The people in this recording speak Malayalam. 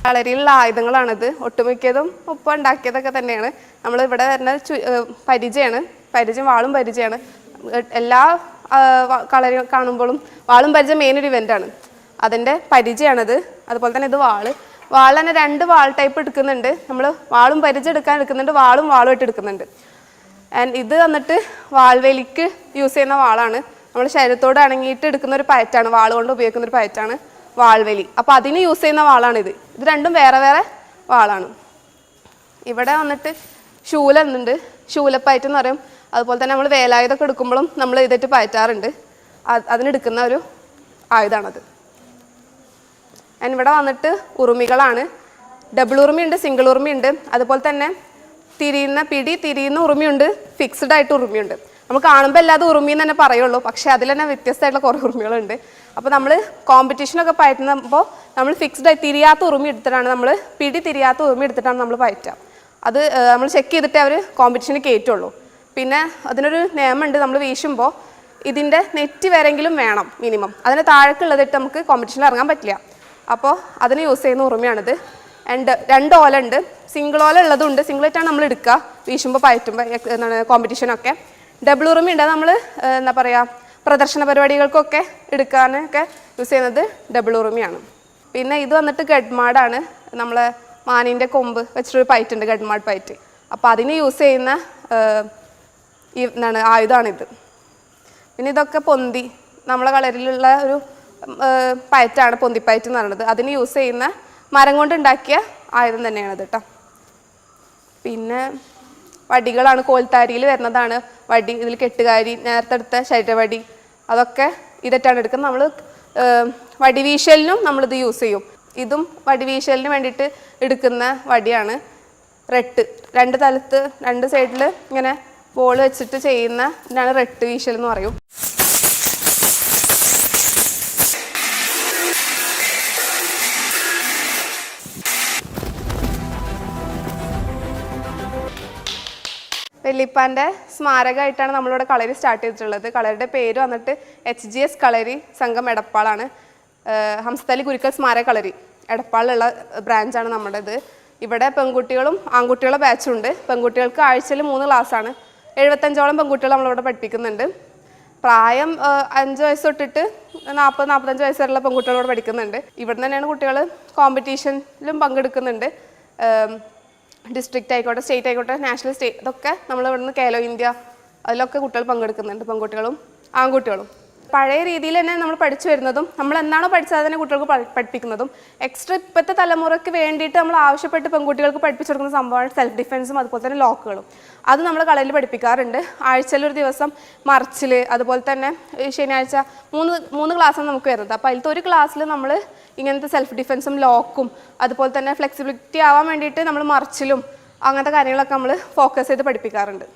കളരിയിലുള്ള ആയുധങ്ങളാണിത്. ഒട്ടുമിക്കതും ഉപ്പ ഉണ്ടാക്കിയതൊക്കെ തന്നെയാണ്. നമ്മൾ ഇവിടെ വരുന്ന പരിചയം വാളും പരിചയമാണ്. എല്ലാ കളരി കാണുമ്പോഴും വാളും പരിചയം മെയിൻ ഒരു ഇവൻ്റാണ്. അതിൻ്റെ പരിചയമാണിത്. അതുപോലെ തന്നെ ഇത് വാൾ തന്നെ 2 വാൾ ടൈപ്പ് എടുക്കുന്നുണ്ട്. നമ്മൾ വാളും പരിചയം എടുക്കുന്നുണ്ട്, വാളും ആയിട്ട് എടുക്കുന്നുണ്ട്. ആൻഡ് ഇത് വന്നിട്ട് വാൾവേലിക്ക് യൂസ് ചെയ്യുന്ന വാളാണ്. നമ്മൾ ശരീരത്തോട് അണങ്ങിയിട്ട് എടുക്കുന്ന ഒരു പയറ്റാണ്, വാൾ കൊണ്ട് ഉപയോഗിക്കുന്ന ഒരു പയറ്റാണ് വാൾവേലി. അപ്പോൾ അതിന് യൂസ് ചെയ്യുന്ന വാളാണിത്. ഇത് രണ്ടും വേറെ വേറെ വാളാണ്. ഇവിടെ വന്നിട്ട് ശൂലുണ്ട്, ശൂലപ്പയറ്റ് എന്ന് പറയും. അതുപോലെ തന്നെ നമ്മൾ വേലായുധമൊക്കെ എടുക്കുമ്പോഴും നമ്മൾ ഇതിട്ട് പയറ്റാറുണ്ട്. അതിനെടുക്കുന്ന ഒരു ആയുധമാണത്. ആൻഡ് ഇവിടെ വന്നിട്ട് ഉറുമികളാണ്. Double ഉറുമിയുണ്ട്, single ഉറുമിയുണ്ട്. അതുപോലെ തന്നെ തിരിയുന്ന ഉറുമിയുണ്ട്, ഫിക്സ്ഡ് ആയിട്ട് ഉറുമിയുണ്ട്. നമ്മൾ കാണുമ്പോൾ എല്ലാതും ഉറുമിന്ന് തന്നെ പറയുള്ളൂ, പക്ഷേ അതിൽ തന്നെ വ്യത്യസ്തമായിട്ടുള്ള കുറേ ഉറുമികളുണ്ട്. അപ്പോൾ നമ്മൾ കോമ്പറ്റീഷനൊക്കെ പയറ്റുമ്പോൾ നമ്മൾ ഫിക്സ്ഡ് ആയി തിരിയാത്ത ഉറുമി എടുത്തിട്ടാണ്, തിരിയാത്ത ഉറുമി എടുത്തിട്ടാണ് നമ്മൾ പയറ്റുക. അത് നമ്മൾ ചെക്ക് ചെയ്തിട്ട് അവർ കോമ്പറ്റീഷന് കയറ്റുള്ളൂ. പിന്നെ അതിനൊരു നിയമമുണ്ട്, നമ്മൾ വീശുമ്പോൾ ഇതിൻ്റെ നെറ്റ് വരെങ്കിലും വേണം മിനിമം. അതിന് താഴേക്കുള്ളതിട്ട് നമുക്ക് കോമ്പറ്റീഷനിൽ ഇറങ്ങാൻ പറ്റില്ല. അപ്പോൾ അതിന് യൂസ് ചെയ്യുന്ന ഉറുമിയാണിത്. ആൻഡ് 2 ഓല ഉണ്ട്, സിംഗിൾ ഓല ഉള്ളതുണ്ട്. സിംഗിളായിട്ടാണ് നമ്മൾ എടുക്കുക വീശുമ്പോൾ പയറ്റുമ്പോൾ എന്താണ് കോമ്പറ്റീഷനൊക്കെ. ഡബിൾ ഉറുമി ഉണ്ട്, നമ്മൾ എന്താ പറയുക പ്രദർശന പരിപാടികൾക്കൊക്കെ എടുക്കാനൊക്കെ യൂസ് ചെയ്യുന്നത് ഡബിൾ ഉറുമിയാണ്. പിന്നെ ഇത് വന്നിട്ട് ഗഡ്മാഡാണ്. നമ്മളെ മാനിൻ്റെ കൊമ്പ് വെച്ചിട്ടൊരു പയറ്റ് ഉണ്ട്, ഗഡ്മാഡ് പയറ്റ്. അപ്പോൾ അതിന് യൂസ് ചെയ്യുന്ന ആയുധമാണിത്. പിന്നെ ഇതൊക്കെ പൊന്തി, നമ്മളെ കളരിയിലുള്ള ഒരു പയറ്റാണ് പൊന്തിപ്പയറ്റ് എന്ന് പറയുന്നത്. അതിന് യൂസ് ചെയ്യുന്ന മരം കൊണ്ടുണ്ടാക്കിയ ആയുധം തന്നെയാണത് കേട്ടോ. പിന്നെ വടികളാണ്, കോൽത്താരിയിൽ വരുന്നതാണ് വടി. ഇതിൽ കെട്ടുകാരി, നേരത്തെ എടുത്ത ശരീരവടി, അതൊക്കെ ഇതിട്ടാണ് എടുക്കുന്നത്. നമ്മൾ വടിവീശലിനും നമ്മളിത് യൂസ് ചെയ്യും. ഇതും വടിവീശലിന് വേണ്ടിയിട്ട് എടുക്കുന്ന വടിയാണ്. റെട്ട് 2 സൈഡിൽ ഇങ്ങനെ ബോൾ വെച്ചിട്ട് ചെയ്യുന്ന ഇതിനാണ് റെട്ട് വീശൽ എന്ന് പറയും. വെള്ളിപ്പാൻ്റെ സ്മാരകമായിട്ടാണ് നമ്മളിവിടെ കളരി സ്റ്റാർട്ട് ചെയ്തിട്ടുള്ളത്. കളരിയുടെ പേര് വന്നിട്ട് HGS കളരി സംഘം എടപ്പാളാണ്. ഹംസത്തലി ഗുരുക്കൾ സ്മാരക കളരി എടപ്പാളിലുള്ള ബ്രാഞ്ചാണ് നമ്മുടേത്. ഇവിടെ പെൺകുട്ടികളും ആൺകുട്ടികളും ബാച്ചുണ്ട്. പെൺകുട്ടികൾക്ക് ആഴ്ചയിൽ 3 ക്ലാസ്സാണ്. 75ഓളം പെൺകുട്ടികൾ നമ്മളിവിടെ പഠിപ്പിക്കുന്നുണ്ട്. പ്രായം 5 വയസ്സ് തൊട്ടിട്ട് 40-45 വയസ്സ് വരെയുള്ള പെൺകുട്ടികളോട് പഠിക്കുന്നുണ്ട്. ഇവിടെ തന്നെയാണ് കുട്ടികൾ കോമ്പറ്റീഷനിലും പങ്കെടുക്കുന്നുണ്ട്. ഡിസ്ട്രിക്റ്റ് ആയിക്കോട്ടെ, സ്റ്റേറ്റ് ആയിക്കോട്ടെ, നാഷണൽ സ്റ്റേറ്റ്, ഇതൊക്കെ നമ്മൾ ഇവിടുന്ന് കേലോ ഇന്ത്യ അതിലൊക്കെ കുട്ടികൾ പങ്കെടുക്കുന്നുണ്ട്, പെൺകുട്ടികളും ആൺകുട്ടികളും. പഴയ രീതിയിൽ തന്നെ നമ്മൾ പഠിച്ചു വരുന്നതും നമ്മൾ എന്താണോ പഠിച്ചത് അതിനെ കുട്ടികൾക്ക് പഠിപ്പിക്കുന്നതും എക്സ്ട്രാ ഇപ്പോഴത്തെ തലമുറയ്ക്ക് വേണ്ടിയിട്ട് നമ്മൾ ആവശ്യപ്പെട്ട് പെൺകുട്ടികൾക്ക് പഠിപ്പിച്ചു കൊടുക്കുന്ന സംഭവമാണ് സെൽഫ് ഡിഫെൻസും അതുപോലെ തന്നെ ലോക്കുകളും. അത് നമ്മൾ കളരിയിൽ പഠിപ്പിക്കാറുണ്ട്. ആഴ്ചയിലൊരു ദിവസം മറിച്ചിൽ, അതുപോലെ തന്നെ ശനിയാഴ്ച 3 ക്ലാസ്സാണ് നമുക്ക് വരുന്നത്. അപ്പോൾ അതിലത്തെ ഒരു ക്ലാസ്സിൽ നമ്മൾ ഇങ്ങനത്തെ സെൽഫ് ഡിഫെൻസും ലോക്കും അതുപോലെ തന്നെ ഫ്ലെക്സിബിലിറ്റി ആവാൻ വേണ്ടിയിട്ട് നമ്മൾ മറിച്ചിലും അങ്ങനത്തെ കാര്യങ്ങളൊക്കെ നമ്മൾ ഫോക്കസ് ചെയ്ത് പഠിപ്പിക്കാറുണ്ട്.